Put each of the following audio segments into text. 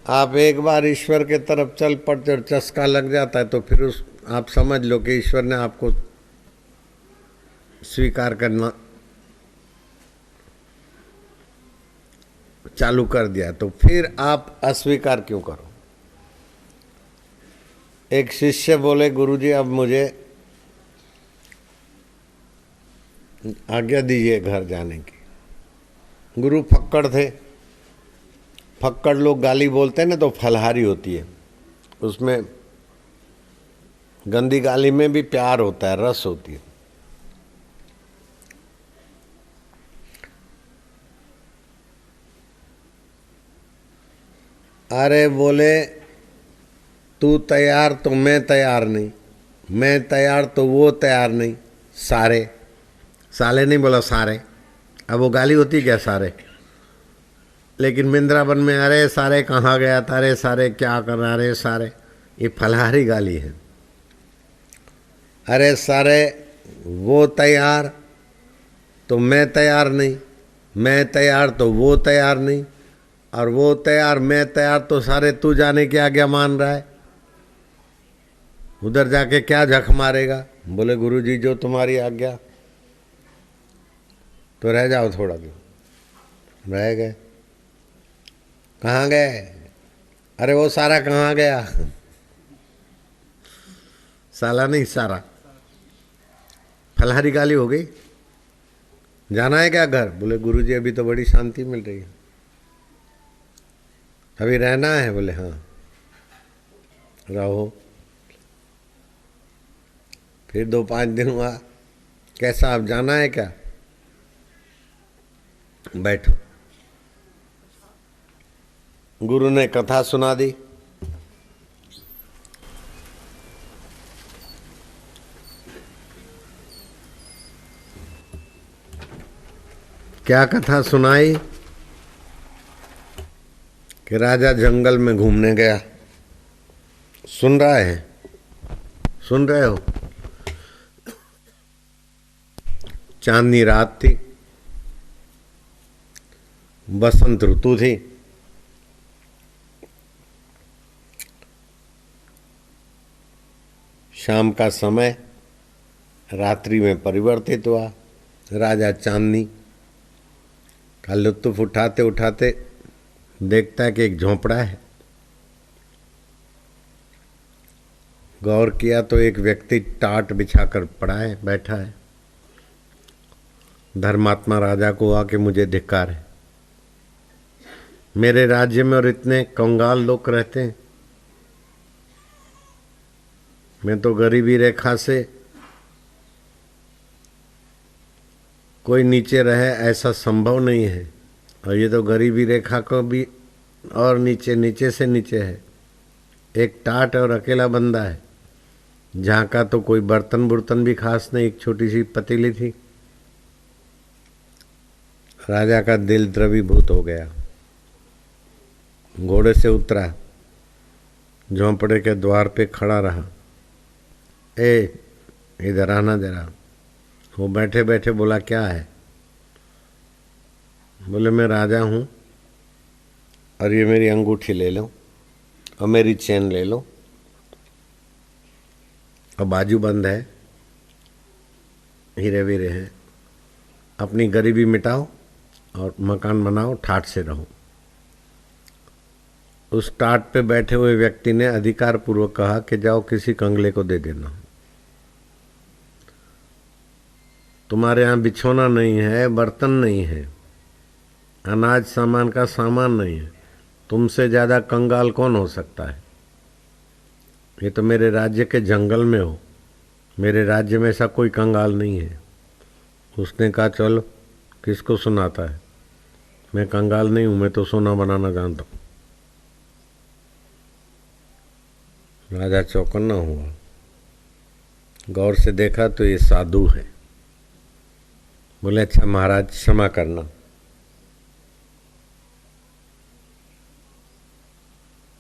आप एक बार ईश्वर के तरफ चल पड़ते और चस्का लग जाता है तो फिर उस आप समझ लो कि ईश्वर ने आपको स्वीकार करना चालू कर दिया, तो फिर आप अस्वीकार क्यों करो। एक शिष्य बोले, गुरुजी अब मुझे आज्ञा दीजिए घर जाने की। गुरु फक्कड़ थे। फक्कड़ लोग गाली बोलते हैं ना तो फलहारी होती है, उसमें गंदी गाली में भी प्यार होता है, रस होती है। अरे बोले, तू तैयार तो मैं तैयार नहीं, मैं तैयार तो वो तैयार नहीं, सारे साले नहीं बोला सारे। अब वो गाली होती क्या सारे, लेकिन वृंदावन में अरे सारे कहाँ गया था, अरे सारे क्या कर रहा, अरे सारे, ये फलहारी गाली है। अरे सारे वो तैयार तो मैं तैयार नहीं, मैं तैयार तो वो तैयार नहीं, और वो तैयार मैं तैयार तो सारे तू जाने की आज्ञा मान रहा है, उधर जाके क्या झक मारेगा। बोले गुरुजी जो तुम्हारी आज्ञा। तो रह जाओ थोड़ा दिन। रह गए। कहाँ गए, अरे वो सारा कहाँ गया, साला नहीं सारा। फलहारी गाली हो गई। जाना है क्या घर, बोले गुरुजी अभी तो बड़ी शांति मिल रही है, अभी रहना है। बोले हाँ रहो। फिर 2-5 दिन हुआ, कैसा अब जाना है क्या, बैठो। गुरु ने कथा सुना दी। क्या कथा सुनाई कि राजा जंगल में घूमने गया। सुन रहा है, सुन रहे हो। चांदनी रात थी, बसंत ऋतु थी। शाम का समय रात्रि में परिवर्तित हुआ। राजा चांदनी का लुत्फ उठाते उठाते देखता है कि एक झोंपड़ा है। गौर किया तो एक व्यक्ति टाट बिछाकर पड़ा है, बैठा है। धर्मात्मा राजा को आके मुझे धिक्कार है, मेरे राज्य में और इतने कंगाल लोग रहते हैं, मैं तो गरीबी रेखा से कोई नीचे रहे ऐसा संभव नहीं है, और ये तो गरीबी रेखा को भी और नीचे नीचे से नीचे है। एक टाट और अकेला बंदा है, जहाँ का तो कोई बर्तन बुर्तन भी खास नहीं, एक छोटी सी पतीली थी। राजा का दिल द्रवीभूत हो गया। घोड़े से उतरा, झोंपड़े के द्वार पे खड़ा रहा। ए इधर आना जरा। वो बैठे बैठे बोला क्या है। बोले मैं राजा हूँ और ये मेरी अंगूठी ले लो और मेरी चेन ले लो और बाजू बंद है, हीरे वीरे हैं, अपनी गरीबी मिटाओ और मकान बनाओ, ठाठ से रहो। उस टाट पे बैठे हुए व्यक्ति ने अधिकार पूर्वक कहा कि जाओ किसी कंगले को दे देना, तुम्हारे यहाँ बिछौना नहीं है, बर्तन नहीं है, अनाज सामान का सामान नहीं है, तुमसे ज़्यादा कंगाल कौन हो सकता है। ये तो मेरे राज्य के जंगल में हो, मेरे राज्य में ऐसा कोई कंगाल नहीं है। उसने कहा चलो किसको सुनाता है, मैं कंगाल नहीं हूँ, मैं तो सोना बनाना जानता हूँ। राजा चौकन्ना हुआ, गौर से देखा तो ये साधु है। बोले अच्छा महाराज क्षमा करना।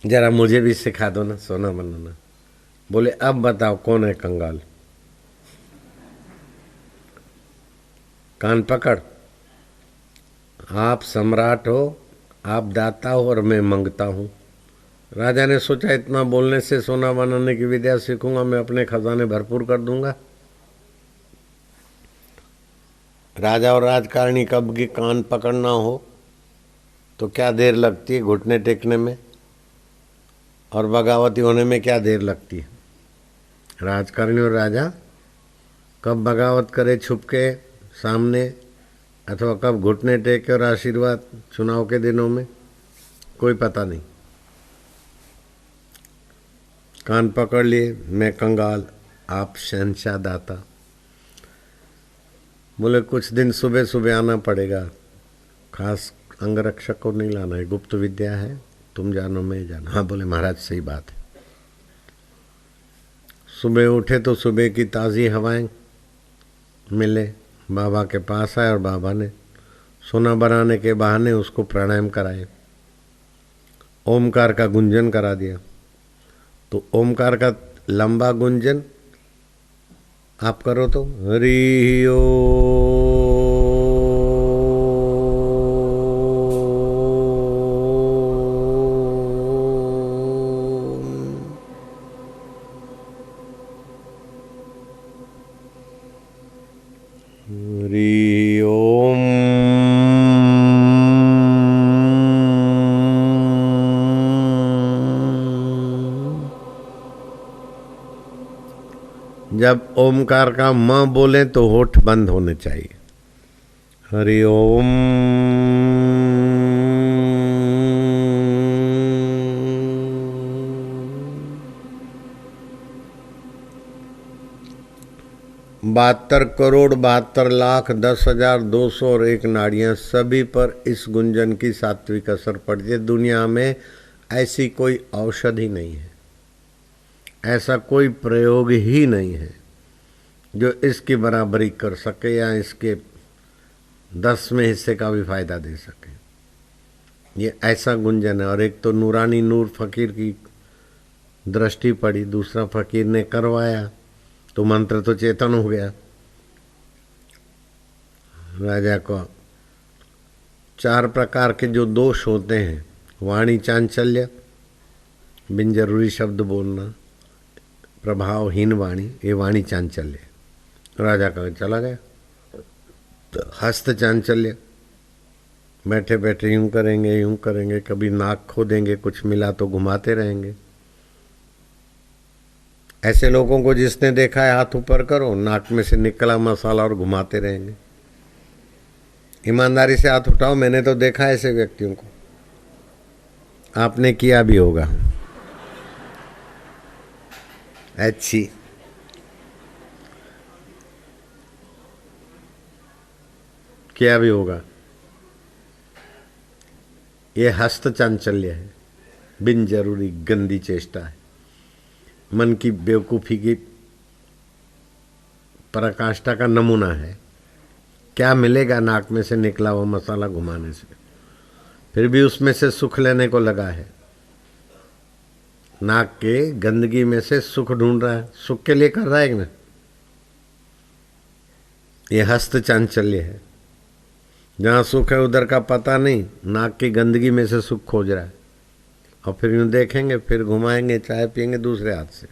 जरा मुझे भी सिखा दो ना सोना बनाना। बोले अब बताओ कौन है कंगाल। कान पकड़, आप सम्राट हो, आप दाता हो और मैं मंगता हूँ। राजा ने सोचा इतना बोलने से सोना बनाने की विद्या सीखूंगा, मैं अपने खजाने भरपूर कर दूंगा। राजा और राजकारणी कब की कान पकड़ना हो तो क्या देर लगती है घुटने टेकने में, और बगावती होने में क्या देर लगती है। राजकारणी और राजा कब बगावत करे छुपके सामने, अथवा कब घुटने टेके और आशीर्वाद चुनाव के दिनों में, कोई पता नहीं। कान पकड़ लिए, मैं कंगाल, आप शहंशाह दाता। बोले कुछ दिन सुबह सुबह आना पड़ेगा, खास अंगरक्षक को नहीं लाना है, गुप्त विद्या है, तुम जानो मैं जानो। हाँ बोले महाराज सही बात है। सुबह उठे तो सुबह की ताज़ी हवाएं मिले, बाबा के पास आए और बाबा ने सोना बनाने के बहाने उसको प्राणायाम कराए, ओमकार का गुंजन करा दिया। तो ओमकार का लंबा गुंजन आप करो तो हरि ओ हरि ओम। जब ओमकार का म बोले तो होठ बंद होने चाहिए। हरि ओम। बहत्तर करोड़ 72,72,201 नाड़ियां, सभी पर इस गुंजन की सात्विक असर पड़ती है। दुनिया में ऐसी कोई औषधि नहीं है, ऐसा कोई प्रयोग ही नहीं है जो इसकी बराबरी कर सके या इसके 10वें हिस्से का भी फायदा दे सके। ये ऐसा गुंजन है। और एक तो नूरानी नूर फकीर की दृष्टि पड़ी, दूसरा फकीर ने करवाया तो मंत्र तो चेतन हो गया। राजा को 4 प्रकार के जो दोष होते हैं, वाणी चांचल्य, बिन जरूरी शब्द बोलना, प्रभावहीन वाणी, ये वाणी चांचल्य। राजा का चला गया। तो हस्त चांचल्य, बैठे बैठे यूं करेंगे, कभी नाक खो देंगे, कुछ मिला तो घुमाते रहेंगे। ऐसे लोगों को जिसने देखा है हाथ ऊपर करो, नाक में से निकला मसाला और घुमाते रहेंगे। ईमानदारी से हाथ उठाओ, मैंने तो देखा ऐसे व्यक्तियों को, आपने किया भी होगा। अच्छी किया भी होगा। ये हस्त चांचल्य है, बिन जरूरी गंदी चेष्टा है, मन की बेवकूफ़ी की पराकाष्ठा का नमूना है। क्या मिलेगा नाक में से निकला हुआ मसाला घुमाने से, फिर भी उसमें से सुख लेने को लगा है। नाक के गंदगी में से सुख ढूंढ रहा है, सुख के लिए कर रहा है कि ना। ये हस्त चांचल्य है, जहाँ सुख है उधर का पता नहीं, नाक की गंदगी में से सुख खोज रहा है। और फिर यूँ देखेंगे, फिर घुमाएंगे, चाय पियेंगे दूसरे हाथ से,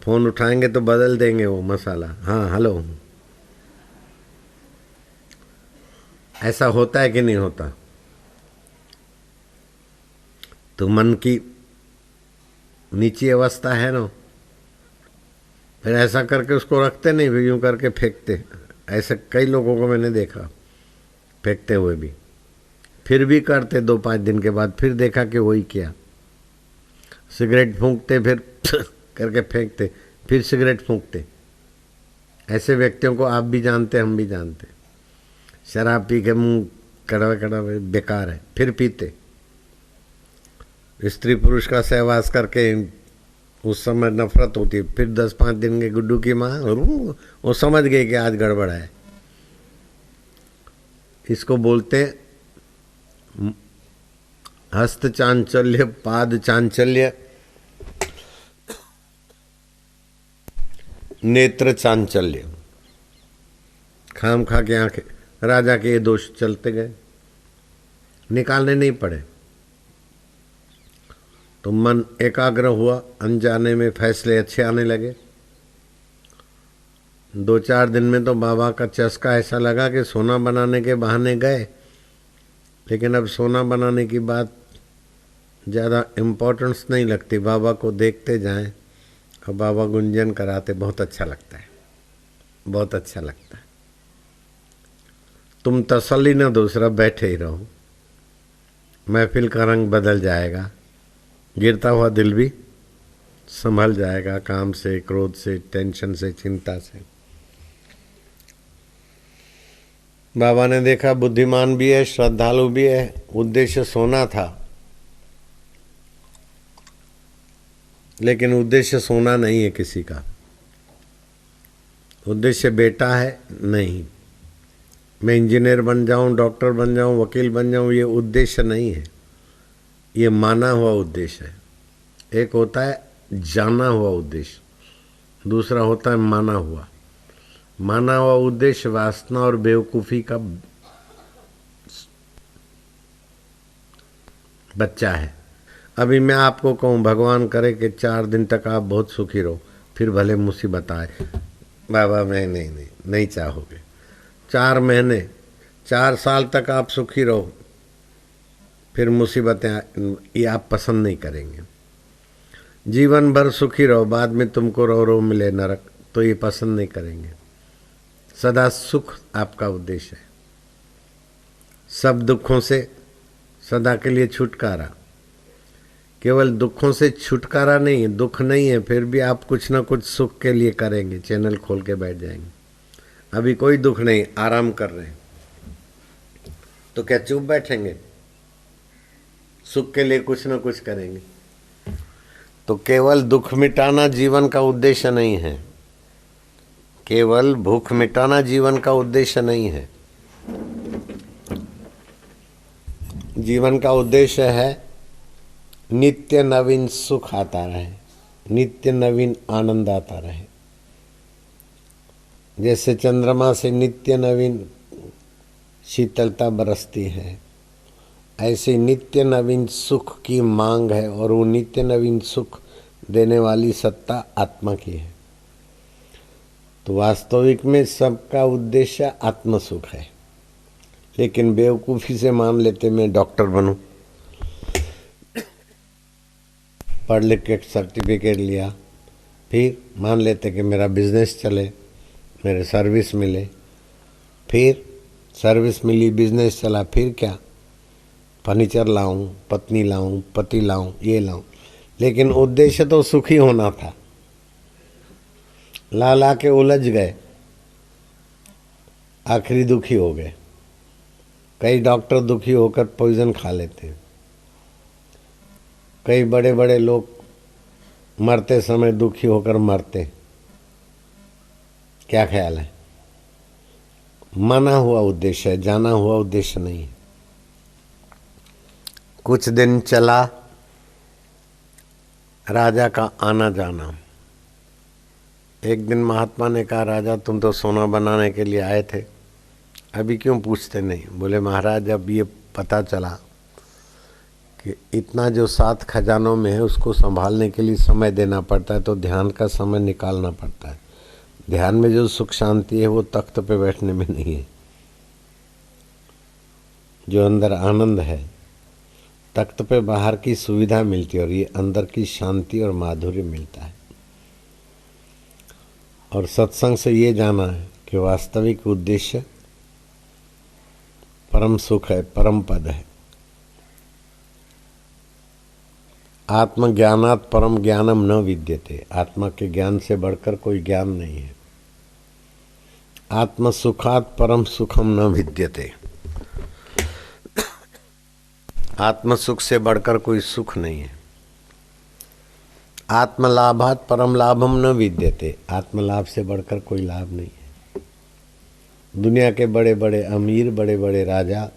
फोन उठाएंगे तो बदल देंगे वो मसाला। हाँ हेलो, ऐसा होता है कि नहीं होता। तो मन की नीची अवस्था है ना, फिर ऐसा करके उसको रखते नहीं, फिर यूँ करके फेंकते। ऐसे कई लोगों को मैंने देखा फेंकते हुए भी, फिर भी करते 2-5 दिन के बाद, फिर देखा कि वही किया। सिगरेट फूंकते, फिर करके फेंकते, फिर सिगरेट फूंकते। ऐसे व्यक्तियों को आप भी जानते, हम भी जानते। शराब पी के मुँह कड़वा कड़वा बेकार है, फिर पीते। स्त्री पुरुष का सहवास करके उस समय नफरत होती है, फिर 10-5 दिन के गुड्डू की माँ वो समझ गई कि आज गड़बड़ है। इसको बोलते हस्त चांचल्य, पाद चांचल्य, नेत्र चांचल्य। खाम खा के आंखें, राजा के ये दोष चलते गए, निकालने नहीं पड़े। तो मन एकाग्र हुआ, अनजाने में फैसले अच्छे आने लगे। 2-4 दिन में तो बाबा का चस्का ऐसा लगा कि सोना बनाने के बहाने गए, लेकिन अब सोना बनाने की बात ज़्यादा इम्पोर्टेंस नहीं लगती। बाबा को देखते जाएं और बाबा गुंजन कराते, बहुत अच्छा लगता है, बहुत अच्छा लगता है। तुम तसल्ली न दो, सिर्फ बैठे ही रहो, महफिल का रंग बदल जाएगा, गिरता हुआ दिल भी संभल जाएगा, काम से, क्रोध से, टेंशन से, चिंता से। बाबा ने देखा बुद्धिमान भी है, श्रद्धालु भी है, उद्देश्य सोना था, लेकिन उद्देश्य सोना नहीं है किसी का। उद्देश्य बेटा है नहीं, मैं इंजीनियर बन जाऊं, डॉक्टर बन जाऊं, वकील बन जाऊं, ये उद्देश्य नहीं है, ये माना हुआ उद्देश्य है। एक होता है जाना हुआ उद्देश्य, दूसरा होता है माना हुआ। माना हुआ उद्देश्य वासना और बेवकूफ़ी का बच्चा है। अभी मैं आपको कहूँ भगवान करे कि 4 दिन तक आप बहुत सुखी रहो, फिर भले मुसीबत आए, बाबा मैं नहीं चाहोगे। 4 महीने, 4 साल तक आप सुखी रहो, फिर मुसीबतें ये आप पसंद नहीं करेंगे। जीवन भर सुखी रहो, बाद में तुमको रो रो मिले नरक, तो ये पसंद नहीं करेंगे। सदा सुख आपका उद्देश्य है, सब दुखों से सदा के लिए छुटकारा। केवल दुखों से छुटकारा नहीं है, दुख नहीं है, फिर भी आप कुछ ना कुछ सुख के लिए करेंगे, चैनल खोल के बैठ जाएंगे। अभी कोई दुख नहीं, आराम कर रहे हैं, तो क्या चुप बैठेंगे? सुख के लिए कुछ ना कुछ करेंगे। तो केवल दुख मिटाना जीवन का उद्देश्य नहीं है, केवल भूख मिटाना जीवन का उद्देश्य नहीं है। जीवन का उद्देश्य है नित्य नवीन सुख आता रहे, नित्य नवीन आनंद आता रहे। जैसे चंद्रमा से नित्य नवीन शीतलता बरसती है, ऐसे नित्य नवीन सुख की मांग है, और वो नित्य नवीन सुख देने वाली सत्ता आत्मा की है। तो वास्तविक में सबका उद्देश्य आत्म सुख है, लेकिन बेवकूफ़ी से मान लेते मैं डॉक्टर बनूं, पढ़ लिख के सर्टिफिकेट लिया, फिर मान लेते कि मेरा बिजनेस चले, मेरे सर्विस मिले, फिर सर्विस मिली, बिजनेस चला, फिर क्या, फर्नीचर लाऊं, पत्नी लाऊं, पति लाऊं, ये लाऊं, लेकिन उद्देश्य तो सुखी होना था। ला ला के उलझ गए, आखिरी दुखी हो गए। कई डॉक्टर दुखी होकर पॉइजन खा लेते हैं, कई बड़े बड़े लोग मरते समय दुखी होकर मरते। क्या ख्याल है? माना हुआ उद्देश्य है, जाना हुआ उद्देश्य नहीं है। कुछ दिन चला राजा का आना जाना। एक दिन महात्मा ने कहा, राजा तुम तो सोना बनाने के लिए आए थे, अभी क्यों पूछते नहीं? बोले महाराज अब ये पता चला कि इतना जो 7 खजानों में है उसको संभालने के लिए समय देना पड़ता है, तो ध्यान का समय निकालना पड़ता है। ध्यान में जो सुख शांति है वो तख्त पे बैठने में नहीं है, जो अंदर आनंद है तख्त पे बाहर की सुविधा मिलती है, और ये अंदर की शांति और माधुर्य मिलता है। और सत्संग से ये जाना है कि वास्तविक उद्देश्य परम सुख है, परम पद है। आत्मज्ञानात् परम ज्ञानम न विद्यते, आत्मा के ज्ञान से बढ़कर कोई ज्ञान नहीं है। आत्म सुखात् परम सुखम न विद्यते, आत्म सुख से बढ़कर कोई सुख नहीं है। आत्मलाभात् परम लाभम न विद्यते, आत्मलाभ से बढ़कर कोई लाभ नहीं है। दुनिया के बड़े बड़े अमीर, बड़े बड़े राजा,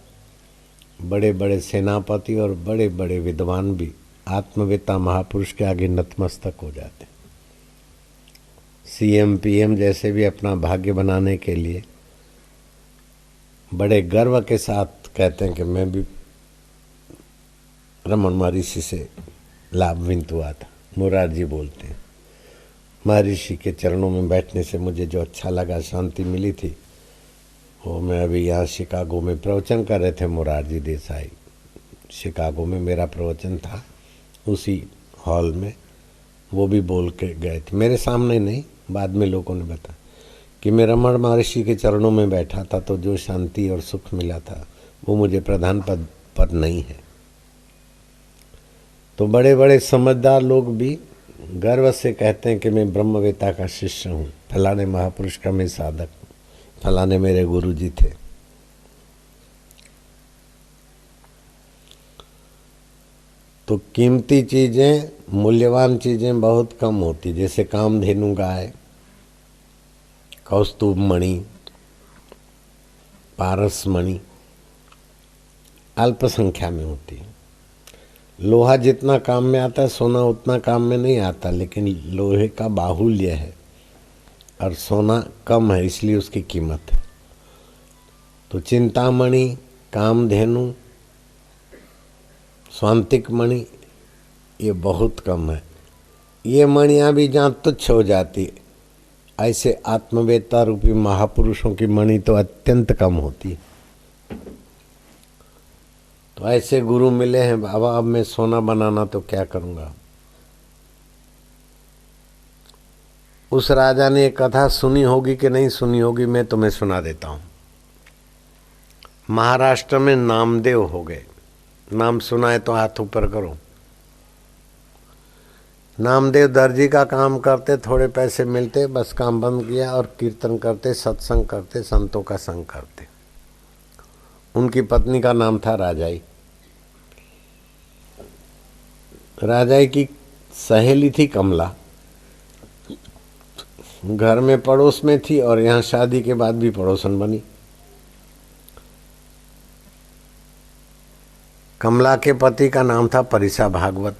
बड़े बड़े सेनापति और बड़े बड़े विद्वान भी आत्मवेता महापुरुष के आगे नतमस्तक हो जाते। सीएम पीएम जैसे भी अपना भाग्य बनाने के लिए बड़े गर्व के साथ कहते हैं कि मैं भी रमन महर्षि से लाभविंत हुआ था। मुरारजी बोलते हैं। महर्षि के चरणों में बैठने से मुझे जो अच्छा लगा, शांति मिली थी, वो मैं अभी यहाँ शिकागो में प्रवचन कर रहे थे। मुरारजी देसाई शिकागो में मेरा प्रवचन था, उसी हॉल में वो भी बोल के गए थे, मेरे सामने नहीं, बाद में लोगों ने बताया कि मैं रमण महर्षि के चरणों में बैठा था तो जो शांति और सुख मिला था वो मुझे प्रधान पद पर नहीं है। तो बड़े बड़े समझदार लोग भी गर्व से कहते हैं कि मैं ब्रह्मवेता का शिष्य हूँ, फलाने महापुरुष का मैं साधक हूँ, फलाने मेरे गुरु जी थे। तो कीमती चीजें, मूल्यवान चीजें बहुत कम होती, जैसे कामधेनु गाय, कौस्तुभ मणि, पारस मणि अल्प संख्या में होती है। लोहा जितना काम में आता है सोना उतना काम में नहीं आता, लेकिन लोहे का बाहुल्य है और सोना कम है, इसलिए उसकी कीमत है। तो चिंतामणि, कामधेनु, स्वांतिक मणि ये बहुत कम है। ये मणियाँ भी जहाँ तुच्छ हो जाती, ऐसे आत्मवेता रूपी महापुरुषों की मणि तो अत्यंत कम होती। तो ऐसे गुरु मिले हैं बाबा, अब मैं सोना बनाना तो क्या करूँगा। उस राजा ने एक कथा सुनी होगी कि नहीं सुनी होगी, मैं तुम्हें सुना देता हूँ। महाराष्ट्र में नामदेव हो गए, नाम सुना है तो हाथ ऊपर करो। नामदेव दर्जी का काम करते, थोड़े पैसे मिलते, बस काम बंद किया और कीर्तन करते, सत्संग करते, संतों का संग करते। उनकी पत्नी का नाम था राजाई। राजाई की सहेली थी कमला, घर में पड़ोस में थी और यहाँ शादी के बाद भी पड़ोसन बनी। कमला के पति का नाम था परिसा भागवत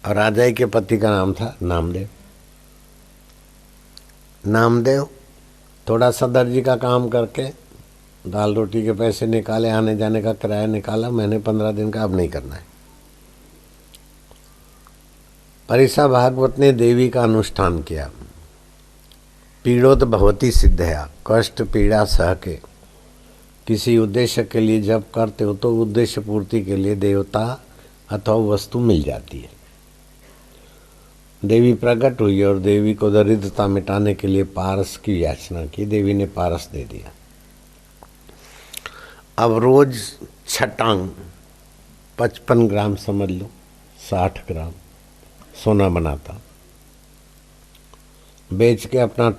और राजाई के पति का नाम था नामदेव। नामदेव थोड़ा सा दर्जी का काम करके दाल रोटी के पैसे निकाले, आने जाने का किराया निकाला, मैंने 15 दिन का अब नहीं करना है। परिसा भागवत ने देवी का अनुष्ठान किया। पीड़ोत भवती सिद्धया, कष्ट पीड़ा सह के किसी उद्देश्य के लिए जब करते हो तो उद्देश्य पूर्ति के लिए देवता अथवा वस्तु मिल जाती है। देवी प्रकट हुई और देवी को दरिद्रता मिटाने के लिए पारस की याचना की। देवी ने पारस दे दिया। अब रोज छटांग 55 ग्राम समझ लो, 60 ग्राम सोना बनाता, बेच के अपना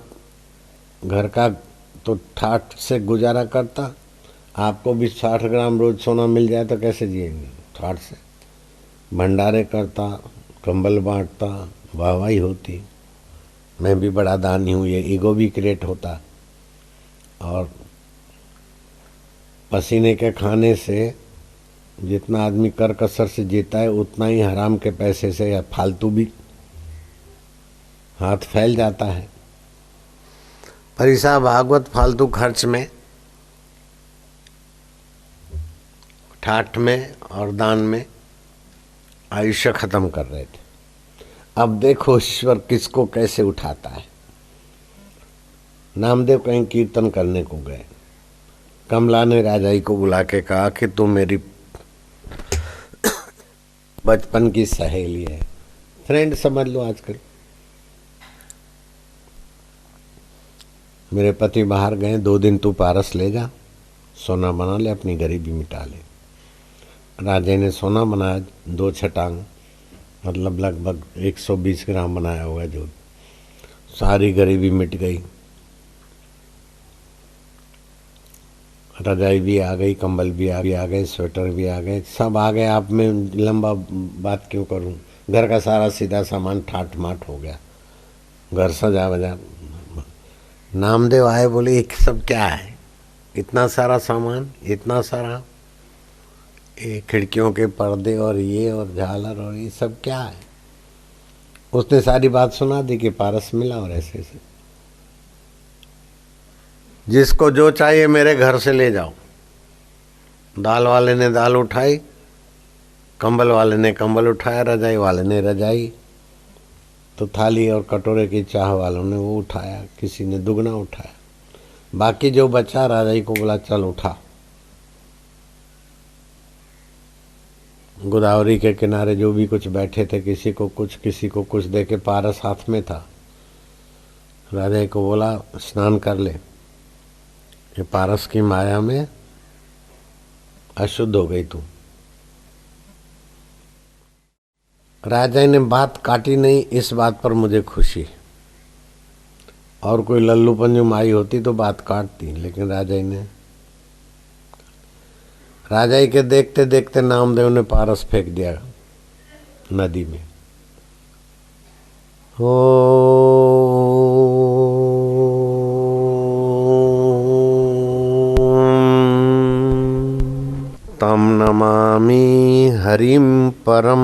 घर का तो ठाठ से गुजारा करता। आपको भी 60 ग्राम रोज सोना मिल जाए तो कैसे जिएंगे ठाठ से। भंडारे करता, कंबल बांटता, वाहवाही होती, मैं भी बड़ा दानी हूँ, ये ईगो भी क्रिएट होता। और पसीने के खाने से जितना आदमी कर कसर से जीता है उतना ही हराम के पैसे से या फालतू भी हाथ फैल जाता है। परिसा भागवत फालतू खर्च में, ठाठ में और दान में आयुष्य खत्म कर रहे थे। अब देखो ईश्वर किसको कैसे उठाता है। नामदेव कहीं कीर्तन करने को गए। कमला ने राजाई को बुला के कहा कि तुम मेरी बचपन की सहेली है, फ्रेंड समझ लो आजकल। मेरे पति बाहर गए, 2 दिन तू पारस ले जा, सोना बना ले, अपनी गरीबी मिटा ले। राजा ने सोना बनाया 2 छटांग, मतलब लगभग 120 ग्राम बनाया होगा, जो सारी गरीबी मिट गई। रजाई भी आ गई, कंबल भी आ गए, स्वेटर भी आ गए, सब आ गए। आप में लंबा बात क्यों करूं, घर का सारा सीधा सामान ठाट माट हो गया, घर सजा बजा। नामदेव आए, बोले ये सब क्या है, इतना सारा सामान, इतना सारा ये खिड़कियों के पर्दे और ये और झालर और ये सब क्या है। उसने सारी बात सुना दी कि पारस मिला और ऐसे ऐसे, जिसको जो चाहिए मेरे घर से ले जाओ। दाल वाले ने दाल उठाई, कंबल वाले ने कंबल उठाया, रजाई वाले ने रजाई, तो थाली और कटोरे की चाह वालों ने वो उठाया, किसी ने दुगना उठाया। बाकी जो बचा रजाई को बोला चल उठा। गोदावरी के किनारे जो भी कुछ बैठे थे, किसी को कुछ दे के पारस हाथ में था। राजा को बोला स्नान कर ले, ये पारस की माया में अशुद्ध हो गई तू। राजा ने बात काटी नहीं, इस बात पर मुझे खुशी। और कोई लल्लू पंजुम आई होती तो बात काटती, लेकिन राजा के देखते देखते नामदेव ने पारस फेंक दिया नदी में। ओ तम नमामि हरिम परम।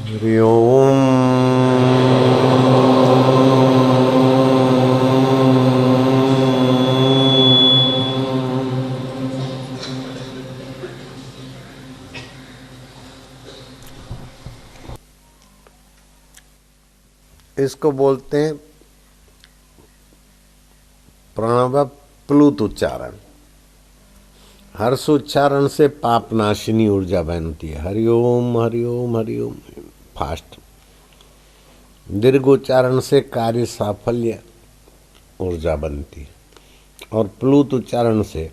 हरि ओम। इसको बोलते हैं प्रणव प्लुत उच्चारण। हर्ष उच्चारण से पाप नाशिनी ऊर्जा बनती है। हरिओम हरिओम हरिओम फास्ट। दीर्घ उच्चारण से कार्य साफल्य ऊर्जा बनती है। और प्लुत उच्चारण से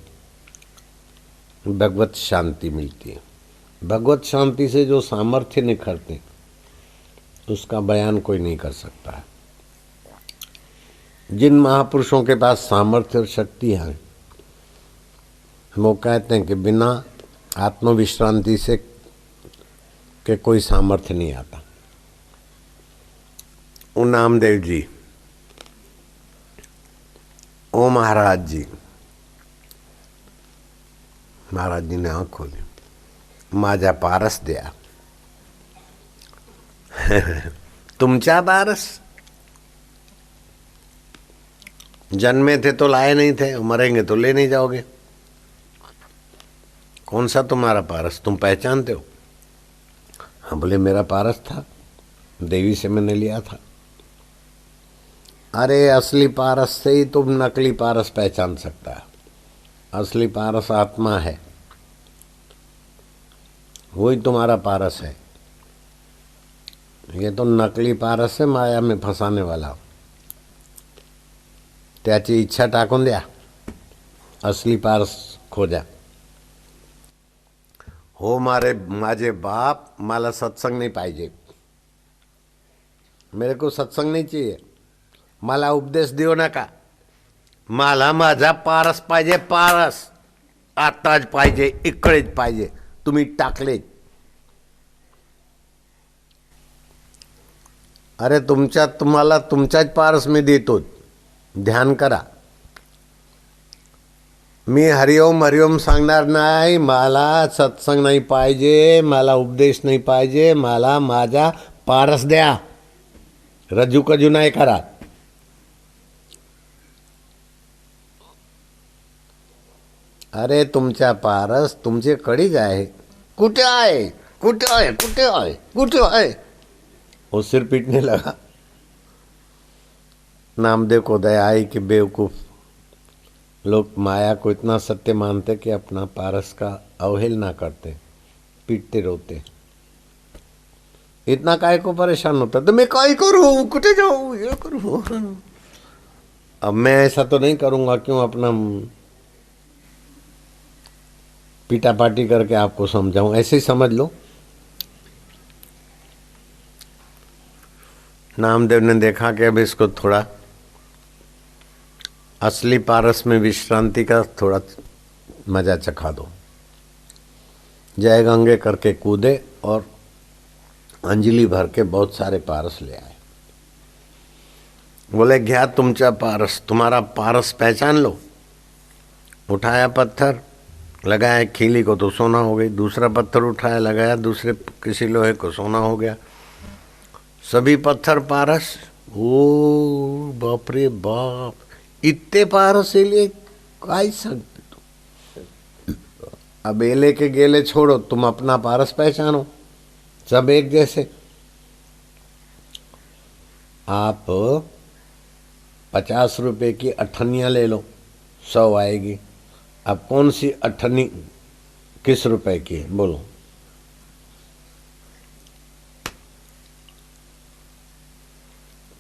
भगवत शांति मिलती है। भगवत शांति से जो सामर्थ्य निखरते उसका बयान कोई नहीं कर सकता है। जिन महापुरुषों के पास सामर्थ्य और शक्ति है, वो कहते हैं कि बिना आत्मविश्रांति से के कोई सामर्थ्य नहीं आता। ओ नामदेव जी, ओ महाराज जी। महाराज जी ने आंख खोली, माझा पारस द्या। तुमचा पारस? जन्मे थे तो लाए नहीं थे, मरेंगे तो ले नहीं जाओगे। कौन सा तुम्हारा पारस, तुम पहचानते हो? हाँ, बोले मेरा पारस था, देवी से मैंने लिया था। अरे असली पारस से ही तुम नकली पारस पहचान सकता है। असली पारस आत्मा है, वही तुम्हारा पारस है। ये तो नकली पारस है, माया में फंसाने वाला। त्याची इच्छा टाकून द्या, असली पारस खोजा। हो माझे बाप, मला सत्संग नहीं पाहिजे, मेरे को सत्संग नहीं चाहिए, मला उपदेश देऊ नका, मला माझा पारस पाहिजे, पारस आताच पाहिजे, इकडेच पाहिजे, तुम्ही टाकले। अरे तुम्हाला तुमचाच पारस मी देतो, ध्यान करा। मी हरिओम हरिओम सांगणार नाही, मला सत्संग नाही पाहिजे, मला उपदेश नाही पाहिजे, मला माझा पारस द्या। रज्जू नाही करा। अरे तुमचा पारस तुमचे कडीच आहे। कुठे आहे, कुठे आहे, कुठे आहे, कुठे आहे? वो सिर पीटने लगा। नामदेव को दया आई कि बेवकूफ लोग माया को इतना सत्य मानते कि अपना पारस का अवहेलना करते, पीटते रोते। इतना काय को परेशान होता, तो मैं काय करूं, कुछ जाऊं, ये करूं। अब मैं ऐसा तो नहीं करूंगा, क्यों अपना पीटा पाटी करके आपको समझाऊं, ऐसे ही समझ लो। नामदेव ने देखा कि अब इसको थोड़ा असली पारस में विश्रांति का थोड़ा मजा चखा दो। जय गंगे करके कूदे और अंजलि भर के बहुत सारे पारस ले आए। बोले घ्या तुमचा पारस, तुम्हारा पारस पहचान लो। उठाया पत्थर, लगाया खीली को तो सोना हो गई। दूसरा पत्थर उठाया, लगाया दूसरे किसी लोहे को, सोना हो गया। सभी पत्थर पारस। ओ बाप रे बाप, इतने पारस लिए काय सांगते तू? अब एले के गेले छोड़ो, तुम अपना पारस पहचानो, सब एक जैसे। आप 50 रुपए की अठन्नियाँ ले लो, 100 आएगी। अब कौन सी अठन्नी किस रुपए की है बोलो?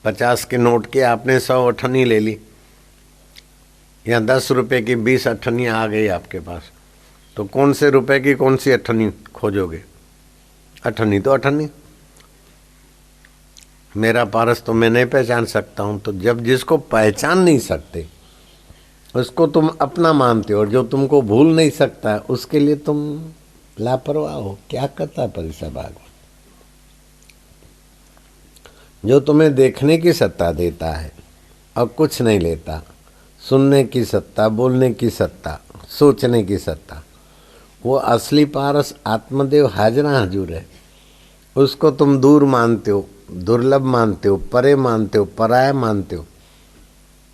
50 के नोट की आपने 100 अठन्नी ले ली, या 10 रुपए की 20 अठन्नियाँ आ गई आपके पास, तो कौन से रुपए की कौन सी अठन्नी खोजोगे? अठन्नी तो अठन्नी। मेरा पारस तो मैं नहीं पहचान सकता हूं। तो जब जिसको पहचान नहीं सकते उसको तुम अपना मानते हो, और जो तुमको भूल नहीं सकता उसके लिए तुम लापरवाह हो। क्या करता है परिसा भागवत? जो तुम्हें देखने की सत्ता देता है और कुछ नहीं लेता, सुनने की सत्ता, बोलने की सत्ता, सोचने की सत्ता, वो असली पारस आत्मदेव हाजरा हजूर है। उसको तुम दूर मानते हो, दुर्लभ मानते हो, परे मानते हो, पराया मानते हो,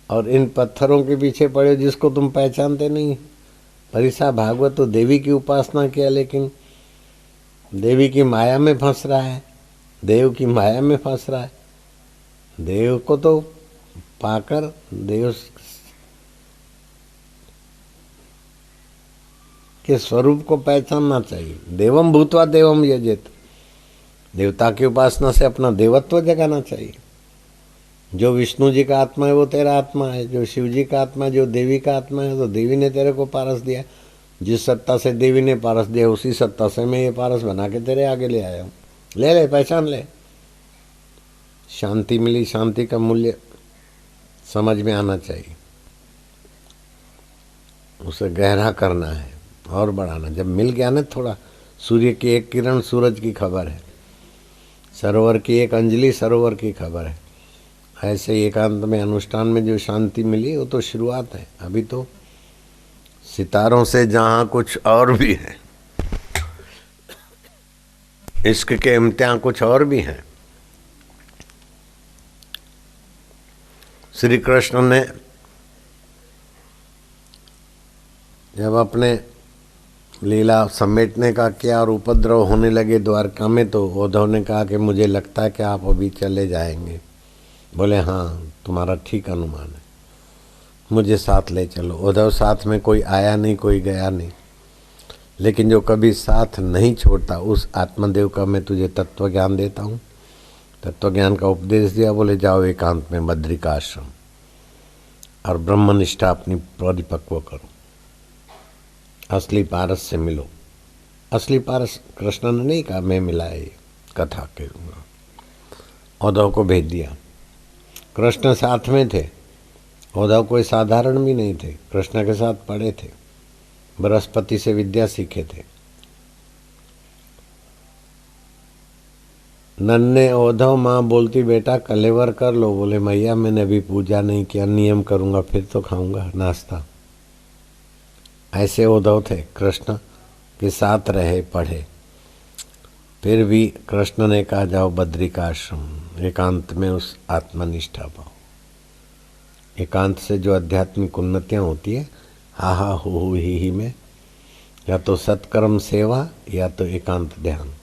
और इन पत्थरों के पीछे पड़े जिसको तुम पहचानते नहीं। परिसा भागवत तो देवी की उपासना किया, लेकिन देवी की माया में फंस रहा है, देव की माया में फंस रहा है। देव को तो पाकर देव के स्वरूप को पहचानना चाहिए। देवम भूतवा देवम यजेत, देवता की उपासना से अपना देवत्व जगाना चाहिए। जो विष्णु जी का आत्मा है वो तेरा आत्मा है, जो शिव जी का आत्मा है, जो देवी का आत्मा है, तो देवी ने तेरे को पारस दिया। जिस सत्ता से देवी ने पारस दिया उसी सत्ता से मैं ये पारस बना के तेरे आगे ले आया हूँ। ले ले, पहचान ले। शांति मिली, शांति का मूल्य समझ में आना चाहिए, उसे गहरा करना है और बढ़ाना। जब मिल गया ना थोड़ा, सूर्य की एक किरण सूरज की खबर है, सरोवर की एक अंजलि सरोवर की खबर है। ऐसे एकांत में अनुष्ठान में जो शांति मिली वो तो शुरुआत है। अभी तो सितारों से जहाँ कुछ और भी है, इश्क के इम्तिहान कुछ और भी हैं। श्री कृष्ण ने जब अपने लीला समेटने का किया और उपद्रव होने लगे द्वारका में, तो उद्धव ने कहा कि मुझे लगता है कि आप अभी चले जाएंगे। बोले हाँ, तुम्हारा ठीक अनुमान है, मुझे साथ ले चलो। उद्धव साथ में कोई आया नहीं, कोई गया नहीं, लेकिन जो कभी साथ नहीं छोड़ता उस आत्मदेव का मैं तुझे तत्व ज्ञान देता हूँ। तत्व ज्ञान का उपदेश दिया। बोले जाओ एकांत में बद्रिका आश्रम और ब्रह्मनिष्ठा अपनी परिपक्व करो, असली पारस से मिलो। असली पारस कृष्ण ने नहीं कहा मैं मिला है, कथा करूँगा। उद्धव को भेज दिया। कृष्ण साथ में थे, उद्धव कोई साधारण भी नहीं थे, कृष्ण के साथ पढ़े थे, बृहस्पति से विद्या सीखे थे। नन्हे उद्धव माँ बोलती बेटा कलेवर कर लो। बोले मैया मैंने अभी पूजा नहीं किया, नियम करूँगा फिर तो खाऊंगा नाश्ता। ऐसे उद्धव थे, कृष्ण के साथ रहे, पढ़े। फिर भी कृष्ण ने कहा जाओ बद्रिका आश्रम, एकांत में उस आत्मनिष्ठा पाओ। एकांत से जो आध्यात्मिक उन्नतियाँ होती है, हा हा हो ही में, या तो सत्कर्म सेवा या तो एकांत ध्यान,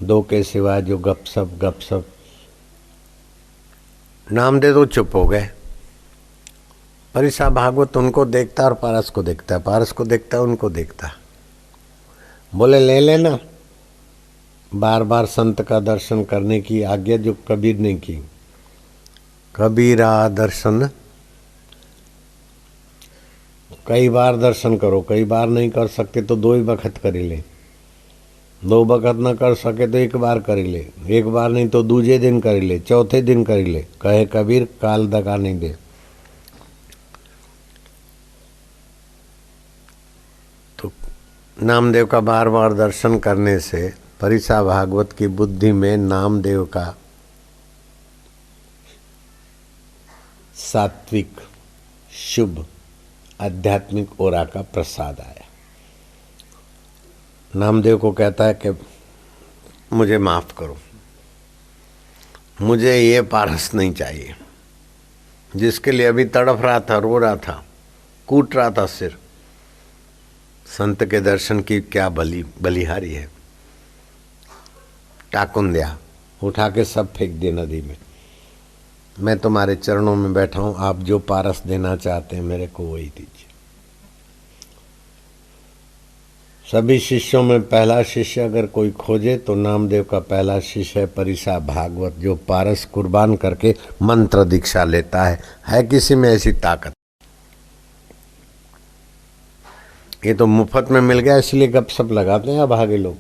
दो के सिवा जो गपसप नाम दे दो चुप हो गए। परिसा भागवत उनको देखता और पारस को देखता है, पारस को देखता है, उनको देखता। बोले ले लेना बार बार संत का दर्शन करने की आज्ञा जो कबीर ने की। कबीरा दर्शन कई बार दर्शन करो, कई बार नहीं कर सकते तो 2 ही वक्त कर ले, 2 वक्त न कर सके तो 1 बार कर ले, 1 बार नहीं तो दूजे दिन कर ले, चौथे दिन कर ले। कहे कबीर काल दगा नहीं दे। तो नामदेव का बार बार दर्शन करने से परिसा भागवत की बुद्धि में नामदेव का सात्विक शुभ आध्यात्मिक ओरा का प्रसाद आया। नामदेव को कहता है कि मुझे माफ करो, मुझे ये पारस नहीं चाहिए जिसके लिए अभी तड़फ रहा था, रो रहा था, कूट रहा था, संत के दर्शन की क्या बलिहारी है। टाकुन दिया, उठा के सब फेंक दिए नदी में। मैं तुम्हारे चरणों में बैठा हूं, आप जो पारस देना चाहते हैं मेरे को वही दीजिए। सभी शिष्यों में पहला शिष्य अगर कोई खोजे तो नामदेव का पहला शिष्य है परिसा भागवत, जो पारस कुर्बान करके मंत्र दीक्षा लेता है किसी में ऐसी ताकत? ये तो मुफ्त में मिल गया इसलिए गपशप लगाते हैं अभागे लोग।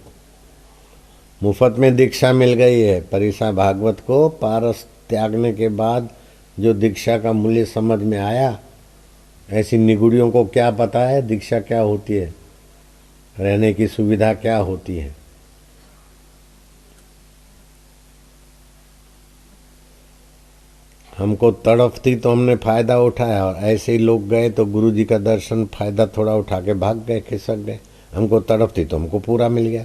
मुफ्त में दीक्षा मिल गई है परिसा भागवत को। पारस त्यागने के बाद जो दीक्षा का मूल्य समझ में आया, ऐसी निगुड़ियों को क्या पता है दीक्षा क्या होती है, रहने की सुविधा क्या होती है। हमको तड़फ थी तो हमने फायदा उठाया, और ऐसे ही लोग गए तो गुरु जी का दर्शन फायदा थोड़ा उठा के भाग गए, खिसक गए। हमको तड़फ थी तो हमको पूरा मिल गया।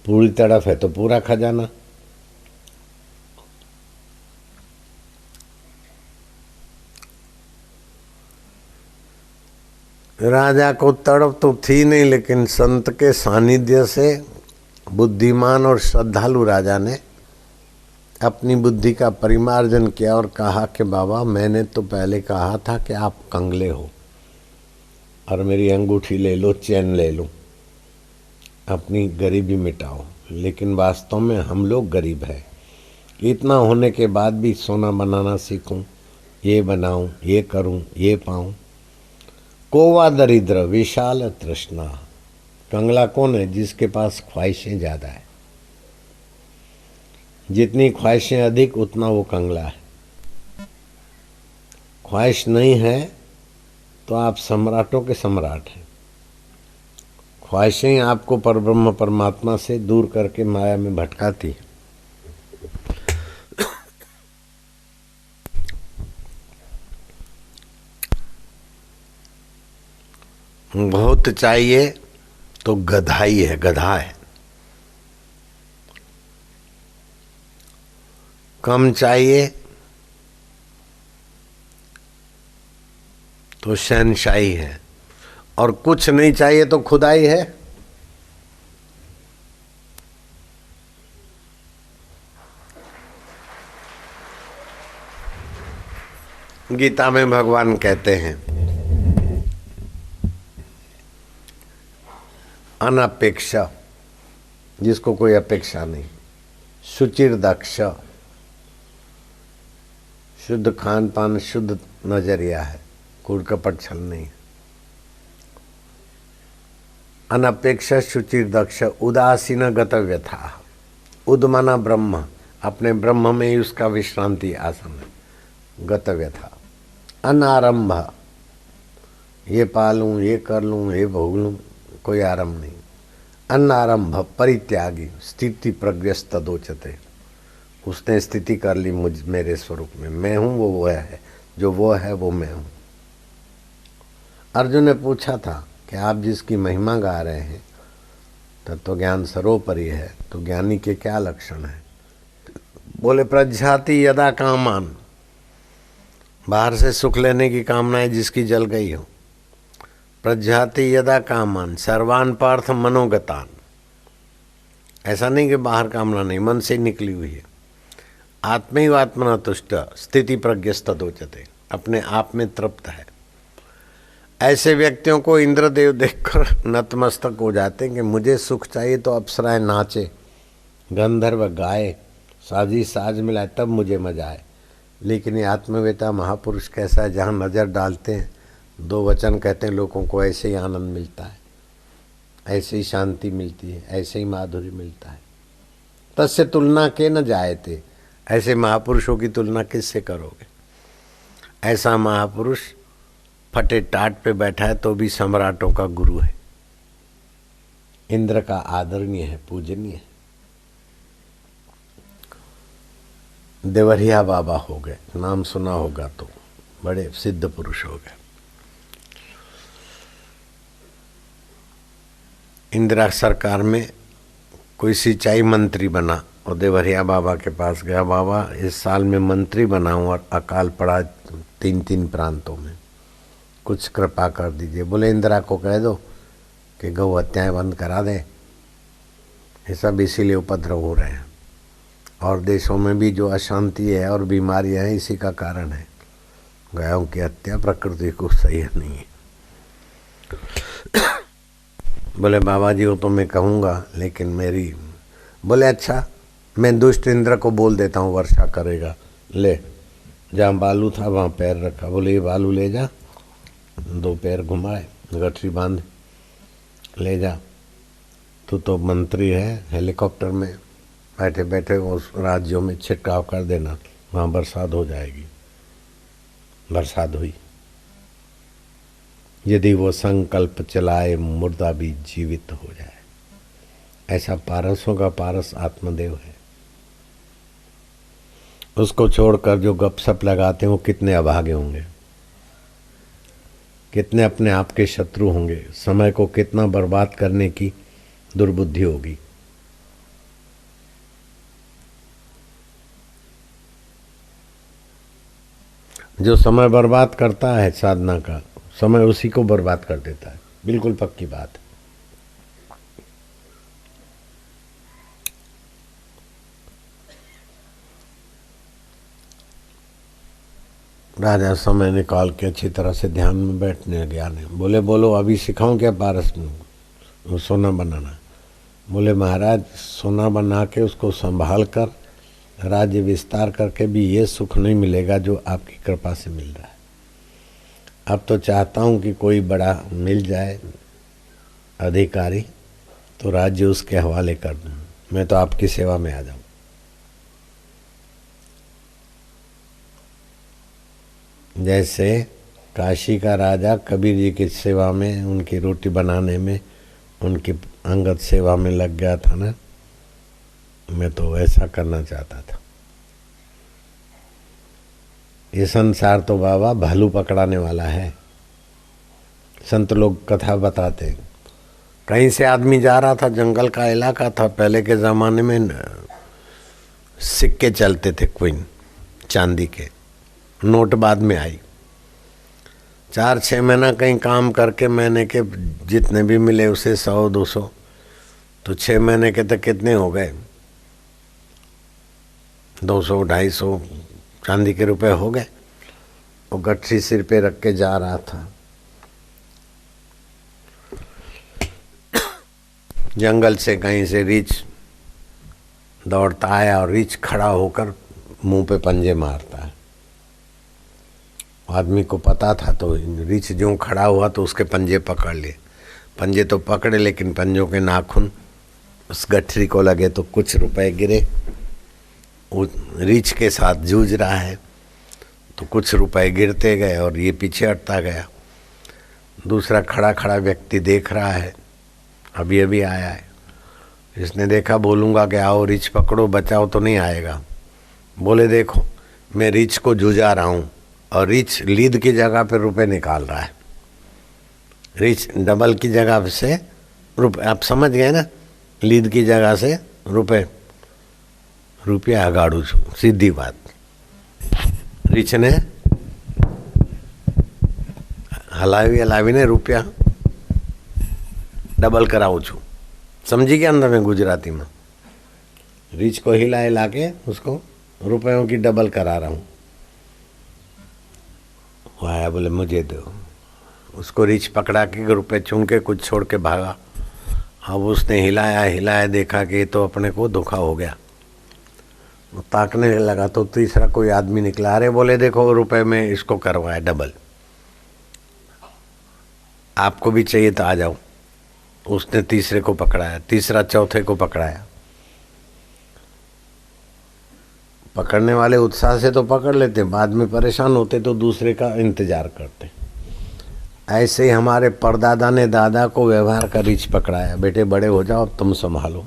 पूरी तड़फ है तो पूरा खजाना। राजा को तड़प तो थी नहीं, लेकिन संत के सानिध्य से बुद्धिमान और श्रद्धालु राजा ने अपनी बुद्धि का परिमार्जन किया और कहा कि बाबा मैंने तो पहले कहा था कि आप कंगले हो और मेरी अंगूठी ले लो, चैन ले लो, अपनी गरीबी मिटाओ, लेकिन वास्तव में हम लोग गरीब हैं। इतना होने के बाद भी सोना बनाना सीखूं, ये बनाऊं, ये करूं, ये पाऊं। कोवा दरिद्र विशाल तृष्णा। कंगला कौन है? जिसके पास ख्वाहिशें ज़्यादा है। जितनी ख्वाहिशें अधिक उतना वो कंगला है। ख्वाहिश नहीं है तो आप सम्राटों के सम्राट हैं। ख्वाहिशें आपको परब्रह्म परमात्मा से दूर करके माया में भटकाती है। बहुत चाहिए तो गधाई है, गधा है। कम चाहिए तो शहनशाही है, और कुछ नहीं चाहिए तो खुदाई है। गीता में भगवान कहते हैं अनपेक्षा, जिसको कोई अपेक्षा नहीं, शुचिर दक्ष, शुद्ध खान पान, शुद्ध नजरिया है, कूड़ कपट छल नहीं। अनपेक्षा शुचिर दक्ष, उदासीन गतव्य था। उद माना ब्रह्म, अपने ब्रह्म में ही उसका विश्रांति आसन है, गतव्य था। अनारंभ, ये पालूं, ये कर लूं, ये भोग लूं, कोई आरंभ नहीं। अनारंभ परित्यागी, स्थिति प्रज्ञस्त दोचते, उसने स्थिति कर ली मुझ मेरे स्वरूप में। मैं हूं वो है, जो वो है वो मैं हूं। अर्जुन ने पूछा था कि आप जिसकी महिमा गा रहे हैं तत्व ज्ञान सर्वोपरि है, तो ज्ञानी के क्या लक्षण है? बोले प्रज्ञाति यदा कामान, बाहर से सुख लेने की कामनाएं जिसकी जल गई हो। प्रज्ञाति यदा कामान सर्वान पार्थ मनोगतान, ऐसा नहीं कि बाहर कामना नहीं, मन से निकली हुई है। आत्मैव आत्मना तुष्ट स्थिति प्रज्ञस्तदोचते, अपने आप में तृप्त है। ऐसे व्यक्तियों को इंद्रदेव देखकर नतमस्तक हो जाते हैं कि मुझे सुख चाहिए तो अप्सराएं नाचे, गंधर्व गाए, साजी साज मिलाए, तब मुझे मजा आए। लेकिन ये आत्मवेता महापुरुष कैसा है, जहाँ नज़र डालते हैं दो वचन कहते हैं, लोगों को ऐसे ही आनंद मिलता है, ऐसे ही शांति मिलती है, ऐसे ही माधुर्य मिलता है। तस्य तुलना के न जायते, ऐसे महापुरुषों की तुलना किससे करोगे? ऐसा महापुरुष फटे टाट पे बैठा है तो भी सम्राटों का गुरु है, इंद्र का आदरणीय है, पूजनीय है। देवरिया बाबा हो गए, नाम सुना होगा तो, बड़े सिद्ध पुरुष हो गए। इंदिरा सरकार में कोई सिंचाई मंत्री बना और देवरिया बाबा के पास गया, बाबा इस साल में मंत्री बनाऊं और अकाल पड़ा 3 प्रांतों में, कुछ कृपा कर दीजिए। बोले इंदिरा को कह दो कि गौ हत्याएं बंद करा दे। ये सब इसीलिए उपद्रव हो रहे हैं। और देशों में भी जो अशांति है और बीमारियां हैं इसी का कारण है। गायों की हत्या प्रकृति को सही नहीं है। बोले बाबा जी वो तो मैं कहूँगा, लेकिन मेरी। बोले अच्छा, मैं दुष्ट इंद्र को बोल देता हूँ वर्षा करेगा। ले, जहाँ बालू था वहाँ पैर रखा। बोले ये बालू ले जा, 2 पैर घुमाए, गठरी बांध, ले जा। तू तो मंत्री है, हेलीकॉप्टर में बैठे बैठे उस राज्यों में छिड़काव कर देना, वहाँ बरसात हो जाएगी। बरसात हुई। यदि वो संकल्प चलाए मुर्दा भी जीवित हो जाए। ऐसा पारसों का पारस आत्मदेव है। उसको छोड़कर जो गपशप लगाते हैं वो कितने अभागे होंगे, कितने अपने आप के शत्रु होंगे, समय को कितना बर्बाद करने की दुर्बुद्धि होगी। जो समय बर्बाद करता है साधना का, समय उसी को बर्बाद कर देता है। बिल्कुल पक्की बात है। राजा समय निकाल के अच्छी तरह से ध्यान में बैठने गया। नहीं बोले बोलो अभी सिखाऊं क्या पारस में सोना बनाना। बोले महाराज सोना बना के उसको संभाल कर राज्य विस्तार करके भी ये सुख नहीं मिलेगा जो आपकी कृपा से मिल रहा है। अब तो चाहता हूँ कि कोई बड़ा मिल जाए अधिकारी, तो राज्य उसके हवाले कर दूँ, मैं तो आपकी सेवा में आ जाऊँ। जैसे काशी का राजा कबीर जी की सेवा में, उनकी रोटी बनाने में, उनकी अंगत सेवा में लग गया था ना, मैं तो ऐसा करना चाहता था। ये संसार तो बाबा भालू पकड़ाने वाला है। संत लोग कथा बताते, कहीं से आदमी जा रहा था, जंगल का इलाका था, पहले के ज़माने में सिक्के चलते थे क्वीन चांदी के, नोट बाद में आई। 4-6 महीना कहीं काम करके महीने के जितने भी मिले उसे 100-200, तो 6 महीने के तो कितने हो गए, 200-250 चांदी के रुपए हो गए। वो गठरी सिर पे रख के जा रहा था, जंगल से कहीं से रीछ दौड़ता आया और रीछ खड़ा होकर मुंह पे पंजे मारता है। आदमी को पता था, तो रीछ जो खड़ा हुआ तो उसके पंजे पकड़ लिए। पंजे तो पकड़े, लेकिन पंजों के नाखून उस गठरी को लगे तो कुछ रुपए गिरे। वो रीछ के साथ जूझ रहा है तो कुछ रुपए गिरते गए और ये पीछे हटता गया। दूसरा खड़ा खड़ा व्यक्ति देख रहा है, अभी अभी आया है। इसने देखा, बोलूँगा कि आओ रीछ पकड़ो, बचाओ, तो नहीं आएगा। बोले देखो मैं रीछ को जूझा रहा हूँ और रीछ लीद की जगह पर रुपए निकाल रहा है। रीछ डबल की जगह से रुपए, आप समझ गए ना, लीद की जगह से रुपया अगाड़ू छू, सीधी बात। रीछ ने हलावी ने रुपया डबल कराऊ छू, समझी क्या अंदर में गुजराती में। रीछ को हिला के उसको रुपयों की डबल करा रहा हूँ। वो आया, बोले मुझे दो। उसको रीछ पकड़ा के रुपए चुन के कुछ छोड़ के भागा। अब उसने हिलाया, देखा कि ये तो अपने को धोखा हो गया। वो ताकने लगा तो तीसरा कोई आदमी निकला। अरे बोले देखो रुपए में इसको करवाया डबल, आपको भी चाहिए तो आ जाओ। उसने तीसरे को पकड़ाया, तीसरा चौथे को पकड़ाया। पकड़ने वाले उत्साह से तो पकड़ लेते, बाद में परेशान होते तो दूसरे का इंतजार करते। ऐसे ही हमारे परदादा ने दादा को व्यवहार का रीछ पकड़ाया, बेटे बड़े हो जाओ अब तुम संभालो।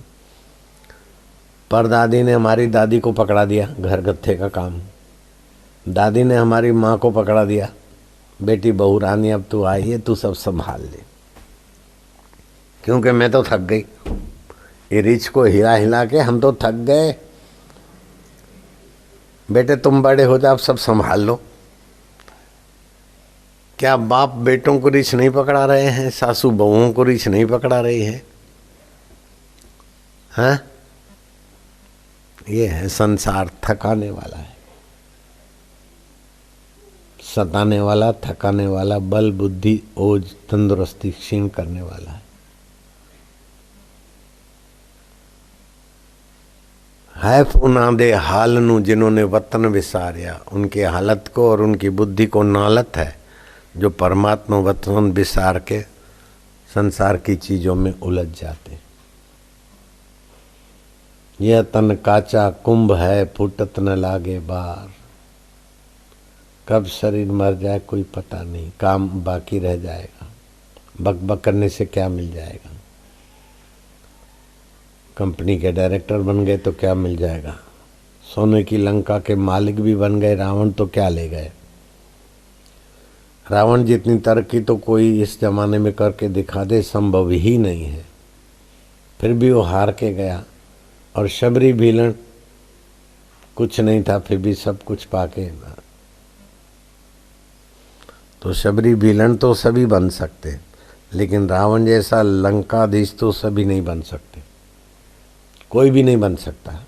परदादी ने हमारी दादी को पकड़ा दिया, घर गत्थे का काम। दादी ने हमारी माँ को पकड़ा दिया, बेटी बहू रानी अब तू आई है, तू सब संभाल ले। क्योंकि मैं तो थक गई, ये रीछ को हिला के हम तो थक गए। बेटे तुम बड़े हो जाओ, अब सब संभाल लो। क्या बाप बेटों को रीछ नहीं पकड़ा रहे हैं? सासू बहुओं को रीछ नहीं पकड़ा रही है? हाँ, ये है संसार, थकाने वाला है, सताने वाला, थकाने वाला, बल बुद्धि ओज तंदुरुस्ती क्षीण करने वाला है फूना दे हाल नू जिन्होंने वतन विसारिया, उनके हालत को और उनकी बुद्धि को नालत है जो परमात्मा वतन विसार के संसार की चीजों में उलझ जाते। यह तन काचा कुंभ है फुटत न लागे बार, कब शरीर मर जाए कोई पता नहीं, काम बाकी रह जाएगा, बक बक करने से क्या मिल जाएगा। कंपनी के डायरेक्टर बन गए तो क्या मिल जाएगा, सोने की लंका के मालिक भी बन गए रावण तो क्या ले गए। रावण जितनी तरक्की तो कोई इस जमाने में करके दिखा दे संभव ही नहीं है, फिर भी वो हार के गया। और शबरी भीलन कुछ नहीं था फिर भी सब कुछ पाके, तो शबरी भीलन तो सभी बन सकते लेकिन रावण जैसा लंकाधीश तो सभी नहीं बन सकते, कोई भी नहीं बन सकता।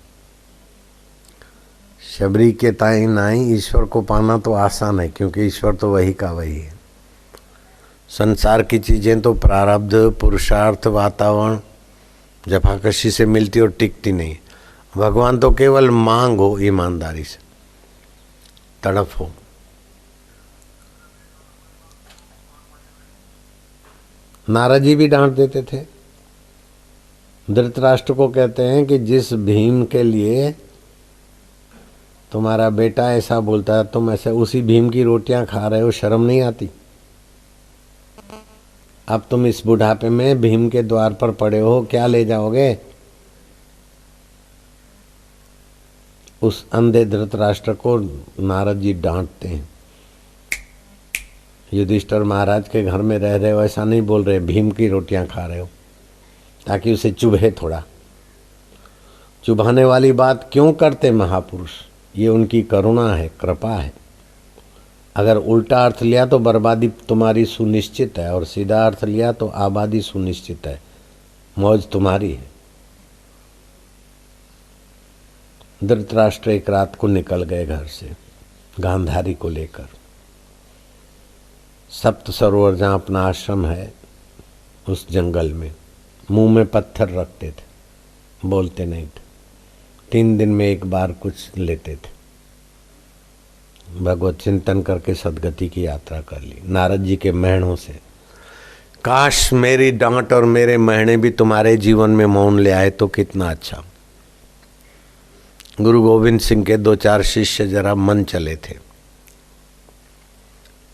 शबरी के ताई नाई ईश्वर को पाना तो आसान है क्योंकि ईश्वर तो वही का वही है। संसार की चीजें तो प्रारब्ध पुरुषार्थ वातावरण जफाकशी से मिलती और टिकती नहीं। भगवान तो केवल मांग हो, ईमानदारी से तड़प हो। नारद जी भी डांट देते थे। धृतराष्ट्र को कहते हैं कि जिस भीम के लिए तुम्हारा बेटा ऐसा बोलता है तुम ऐसे उसी भीम की रोटियां खा रहे हो, शर्म नहीं आती? अब तुम इस बुढ़ापे में भीम के द्वार पर पड़े हो, क्या ले जाओगे? उस अंधे धृतराष्ट्र को नारद जी डांटते हैं। युधिष्ठिर महाराज के घर में रह रहे हो ऐसा नहीं बोल रहे, भीम की रोटियां खा रहे हो, ताकि उसे चुभे थोड़ा। चुभाने वाली बात क्यों करते महापुरुष? ये उनकी करुणा है, कृपा है। अगर उल्टा अर्थ लिया तो बर्बादी तुम्हारी सुनिश्चित है और सीधा अर्थ लिया तो आबादी सुनिश्चित है, मौज तुम्हारी है। धृतराष्ट्र एक रात को निकल गए घर से गांधारी को लेकर। सप्त सरोवर जहाँ अपना आश्रम है उस जंगल में मुंह में पत्थर रखते थे, बोलते नहीं थे, 3 दिन में एक बार कुछ लेते थे। भगवत चिंतन करके सदगति की यात्रा कर ली नारद जी के महणों से। काश मेरी डांट और मेरे महणे भी तुम्हारे जीवन में मौन ले आए तो कितना अच्छा। गुरु गोविंद सिंह के 2-4 शिष्य जरा मन चले थे।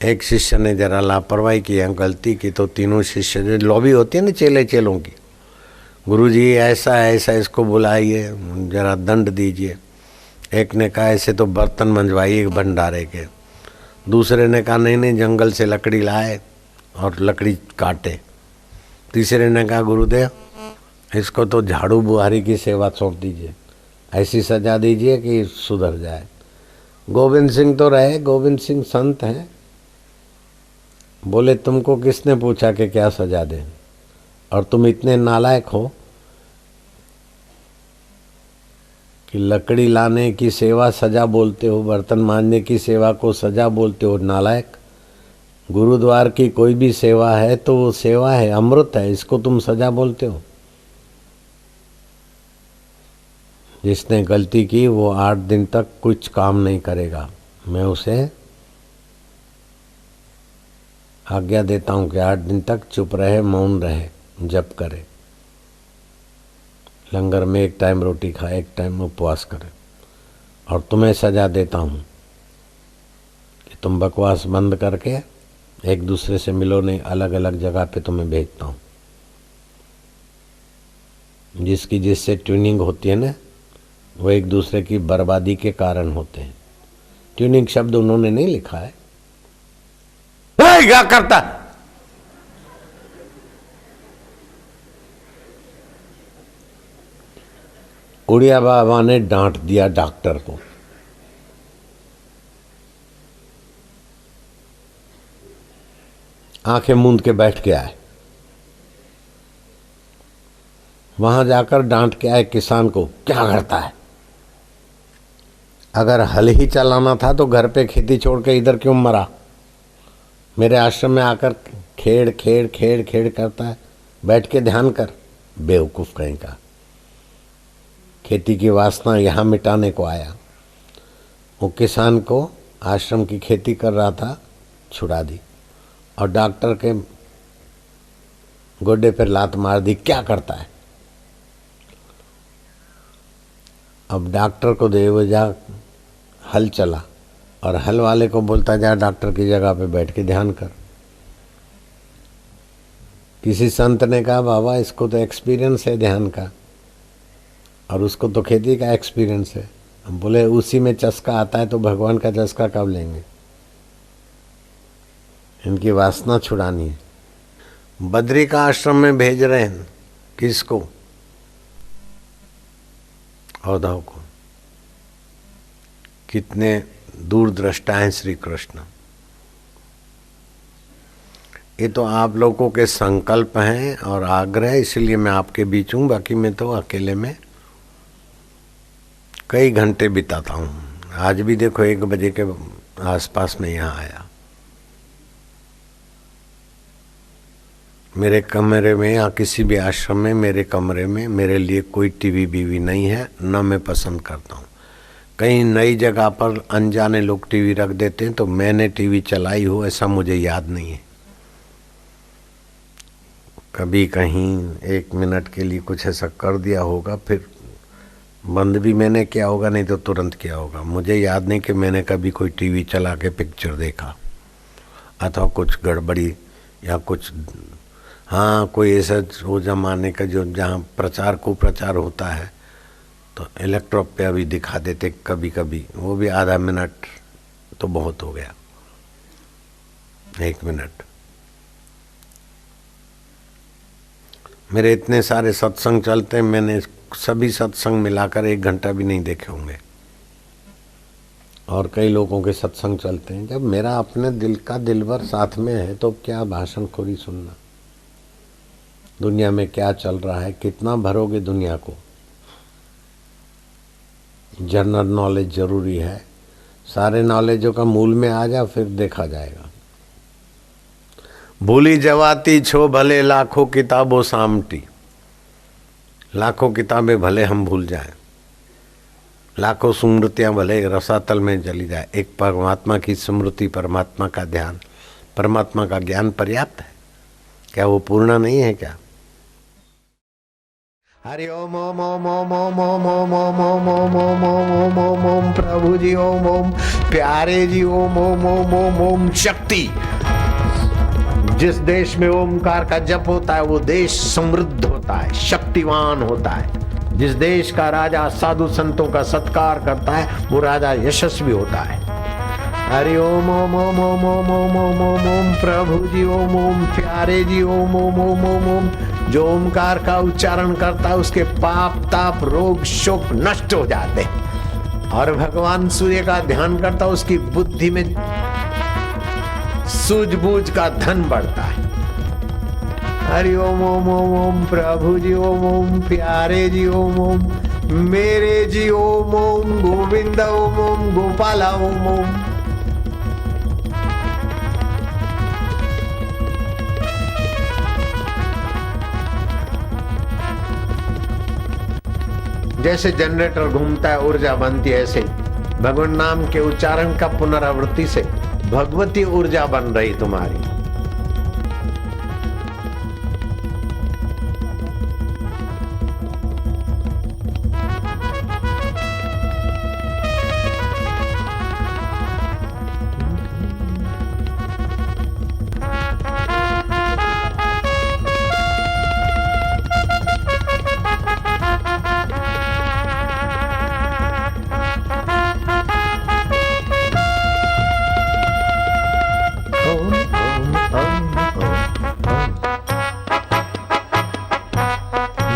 एक शिष्य ने जरा लापरवाही की, गलती की, तो तीनों शिष्य जो लॉबी होती है ना चेले चेलों की, गुरु जी ऐसा ऐसा इसको बुलाइए, जरा दंड दीजिए। एक ने कहा ऐसे तो बर्तन मंजवाइए भंडारे के। दूसरे ने कहा नहीं नहीं जंगल से लकड़ी लाए और लकड़ी काटे। तीसरे ने कहा गुरुदेव इसको तो झाड़ू बुहारी की सेवा सौंप दीजिए, ऐसी सजा दीजिए कि सुधर जाए। गोविंद सिंह तो रहे, गोविंद सिंह संत हैं, बोले तुमको किसने पूछा कि क्या सजा दें, और तुम इतने नालायक हो कि लकड़ी लाने की सेवा सजा बोलते हो, बर्तन मांजने की सेवा को सजा बोलते हो। नालायक, गुरुद्वार की कोई भी सेवा है तो वो सेवा है, अमृत है, इसको तुम सजा बोलते हो। जिसने गलती की वो 8 दिन तक कुछ काम नहीं करेगा। मैं उसे आज्ञा देता हूं कि 8 दिन तक चुप रहे, मौन रहे, जप करे, लंगर में एक टाइम रोटी खाए, एक टाइम उपवास करे। और तुम्हें सजा देता हूं कि तुम बकवास बंद करके एक दूसरे से मिलो नहीं, अलग अलग जगह पे तुम्हें भेजता हूं। जिसकी जिससे ट्यूनिंग होती है ना वो एक दूसरे की बर्बादी के कारण होते हैं। ट्यूनिंग शब्द उन्होंने नहीं लिखा है। क्या करता? उड़िया बाबा ने डांट दिया डॉक्टर को। आंखें मूंद के बैठ के आए। वहां जाकर डांट के आए किसान को, क्या करता है? अगर हल ही चलाना था तो घर पे खेती छोड़ के इधर क्यों मरा? मेरे आश्रम में आकर खेड़ खेड़ खेड़ खेड़ करता है, बैठ के ध्यान कर। बेवकूफ कहीं का, खेती की वासना यहाँ मिटाने को आया। वो किसान को आश्रम की खेती कर रहा था, छुड़ा दी और डॉक्टर के गोडे पर लात मार दी। क्या करता है? अब डॉक्टर को बेवजह हल चला और हल वाले को बोलता, जा डॉक्टर की जगह पे बैठ के ध्यान कर। किसी संत ने कहा, बाबा इसको तो एक्सपीरियंस है ध्यान का और उसको तो खेती का एक्सपीरियंस है। हम बोले उसी में चस्का आता है तो भगवान का चस्का कब लेंगे? इनकी वासना छुड़ानी है। बद्री का आश्रम में भेज रहे हैं किसको? औधव को। कितने दूरदृष्टा हैं श्री कृष्ण। ये तो आप लोगों के संकल्प हैं और आग्रह, इसलिए मैं आपके बीच हूँ। बाकी मैं तो अकेले में कई घंटे बिताता हूँ। आज भी देखो 1 बजे के आसपास में यहाँ आया। मेरे कमरे में या किसी भी आश्रम में मेरे कमरे में मेरे लिए कोई टीवी बीवी नहीं है, न मैं पसंद करता हूँ। कहीं नई जगह पर अनजाने लोग टीवी रख देते हैं तो मैंने टीवी चलाई हो ऐसा मुझे याद नहीं है। कभी कहीं 1 मिनट के लिए कुछ ऐसा कर दिया होगा, फिर बंद भी मैंने किया होगा, नहीं तो तुरंत किया होगा। मुझे याद नहीं कि मैंने कभी कोई टीवी चला के पिक्चर देखा अथवा कुछ गड़बड़ी या कुछ। हाँ, कोई ऐसा वो जमाने का जो जहाँ प्रचार कुप्रचार होता है तो इलेक्ट्रॉप पे अभी दिखा देते कभी कभी, वो भी आधा मिनट तो बहुत हो गया, 1 मिनट। मेरे इतने सारे सत्संग चलते हैं, मैंने सभी सत्संग मिलाकर 1 घंटा भी नहीं देखे होंगे। और कई लोगों के सत्संग चलते हैं। जब मेरा अपने दिल का दिलवर साथ में है तो क्या भाषणखोरी सुनना? दुनिया में क्या चल रहा है, कितना भरोगे दुनिया को? जनरल नॉलेज जरूरी है। सारे नॉलेजों का मूल में आ जा, फिर देखा जाएगा। भूली जवाती छो भले लाखों किताबों सामटी। लाखों किताबें भले हम भूल जाएं, लाखों स्मृतियां भले रसातल में चली जाए, एक परमात्मा की स्मृति, परमात्मा का ध्यान, परमात्मा का ज्ञान पर्याप्त है। क्या वो पूर्ण नहीं है क्या? हरि ओम ओम ओम ओम ओम ओम ओम ओम ओम ओम ओम ओम ओम ओम ओम प्रभु जी ओम ओम प्यारे जी ओम ओम ओम ओम ओम शक्ति। जिस देश में ओमकार का जप होता है वो देश समृद्ध होता है, शक्तिवान होता है। जिस देश का राजा साधु संतों का सत्कार करता है वो राजा यशस्वी होता है। हरि ओम ओम ओम ओम ओम ओम ओम ओम ओम प्रभु जी ओम ओम प्यारे जी ओम ओम ओम ओम ओम। जो ओमकार का उच्चारण करता है उसके पाप ताप रोग शोक नष्ट हो जाते हैं। और भगवान सूर्य का ध्यान करता उसकी बुद्धि में सूझबूझ का धन बढ़ता है। हरि ओम ओम ओम ओम प्रभु जी ओम ओम प्यारे जी ओम ओम मेरे जी ओम ओम गोविंद ओम ओम गोपाला ओम ओम। जैसे जनरेटर घूमता है ऊर्जा बनती है, ऐसे भगवान नाम के उच्चारण का पुनरावृत्ति से भगवती ऊर्जा बन रही तुम्हारी।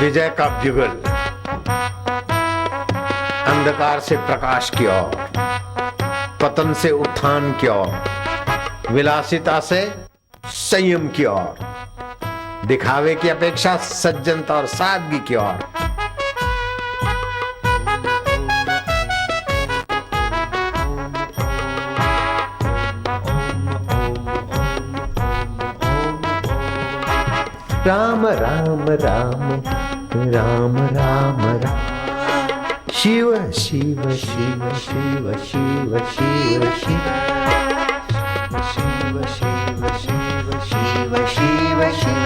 विजय का युगल, अंधकार से प्रकाश की ओर, पतन से उत्थान की ओर, विलासिता से संयम की ओर, दिखावे की अपेक्षा सज्जनता और सादगी की ओर। राम राम राम राम राम राम, शिव शिव शिव शिव शिव शिव शिव शिव शिव शिव शिव शिव शिव।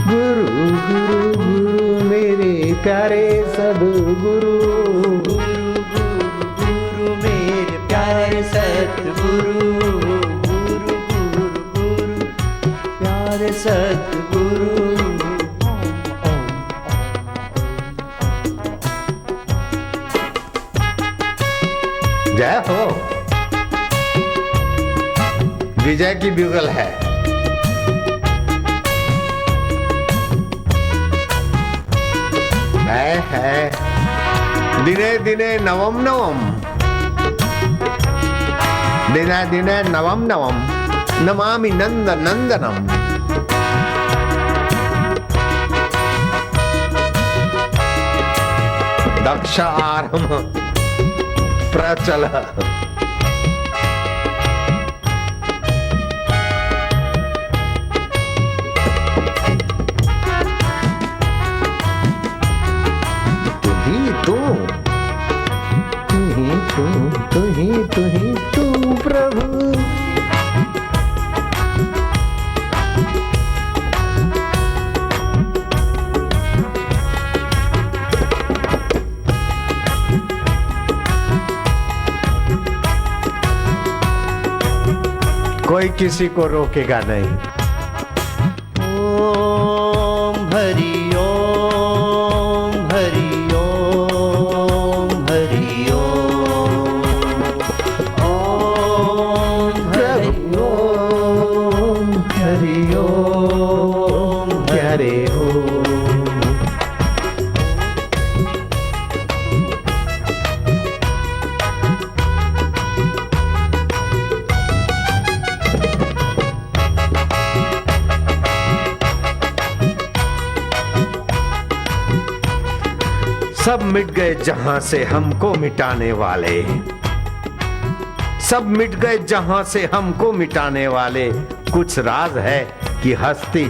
गुरु गुरु गुरु मेरे प्यारे सद्गुरु, गुरु गुरु गुरु मेरे प्यारे सद्गुरु, गुरु गुरु गुरु प्यारे सद्गुरु। जय हो। विजय की ब्यूगल है। दिने दिने नवम नवम, दिने दिने नवम नवम, नमामि नंद नंदनम। दक्ष आरंभ प्रचल, तू ही तू प्रभु। कोई किसी को रोकेगा नहीं। ओम हरि ओम हरि ओम हरि ओम, ओम हरि ओम हरि ओम हरि ओम। सब मिट गए जहां से हमको मिटाने वाले, सब मिट गए जहां से हमको मिटाने वाले। कुछ राज है कि हस्ती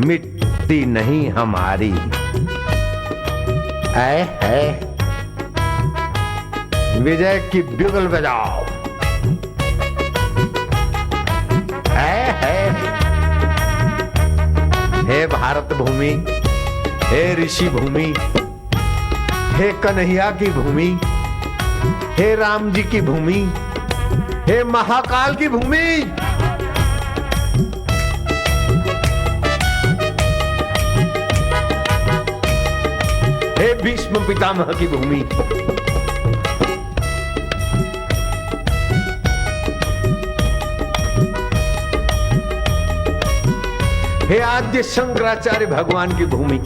मिटती नहीं हमारी। ऐ है विजय की ब्यूगल बजाओ। ऐ है हे भारत भूमि, हे ऋषि भूमि, हे कन्हैया की भूमि, हे राम जी की भूमि, हे महाकाल की भूमि। हे भीष्म पितामह की भूमि, हे आद्य शंकराचार्य भगवान की भूमि,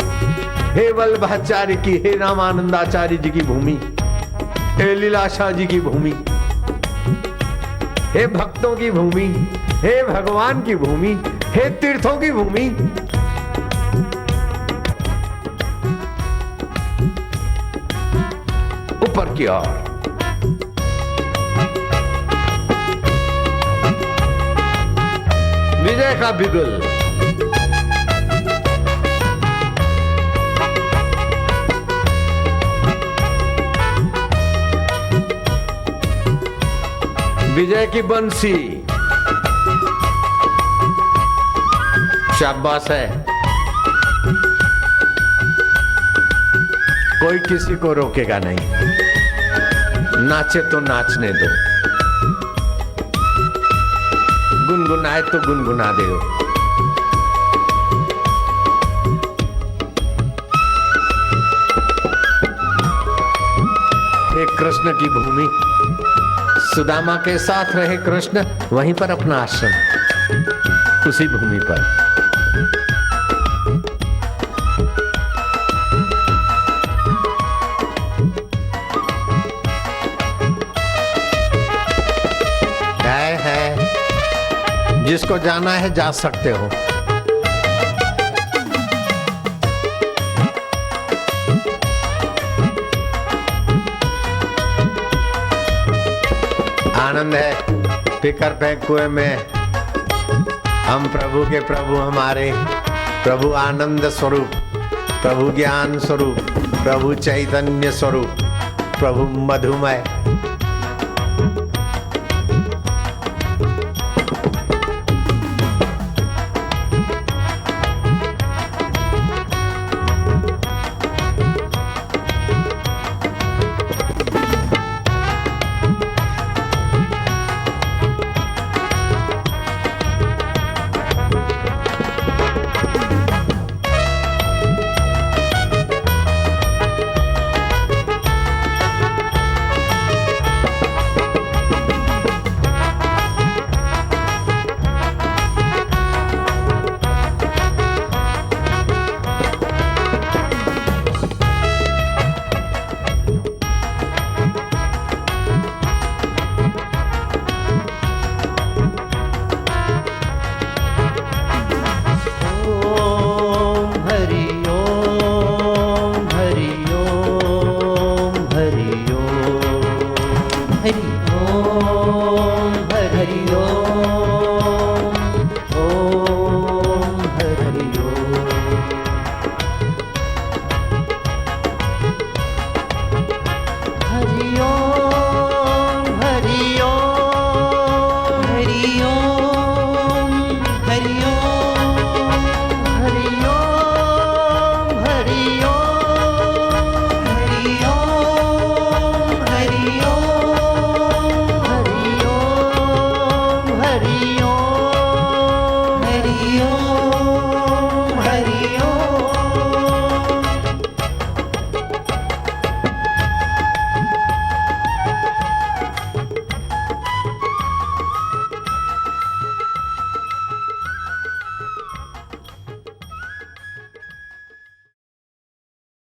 हे वल्लभाचार्य की, हे रामानंदाचार्य जी की भूमि, हे लीलाशाह जी की भूमि, हे भक्तों की भूमि, हे भगवान की भूमि, हे तीर्थों की भूमि। ऊपर की ओर विजय का बिगुल। विजय की बंसी। शाबाश है। कोई किसी को रोकेगा नहीं। नाचे तो नाचने दो, गुनगुनाए तो गुनगुना दो। हे कृष्ण की भूमि, सुदामा के साथ रहे कृष्ण, वहीं पर अपना आश्रम, उसी भूमि पर। जिस जिसको जाना है जा सकते हो। आनंद है पीकर फेंक कुएं में, हम प्रभु के प्रभु, हमारे प्रभु आनंद स्वरूप, प्रभु ज्ञान स्वरूप, प्रभु चैतन्य स्वरूप, प्रभु मधुमय।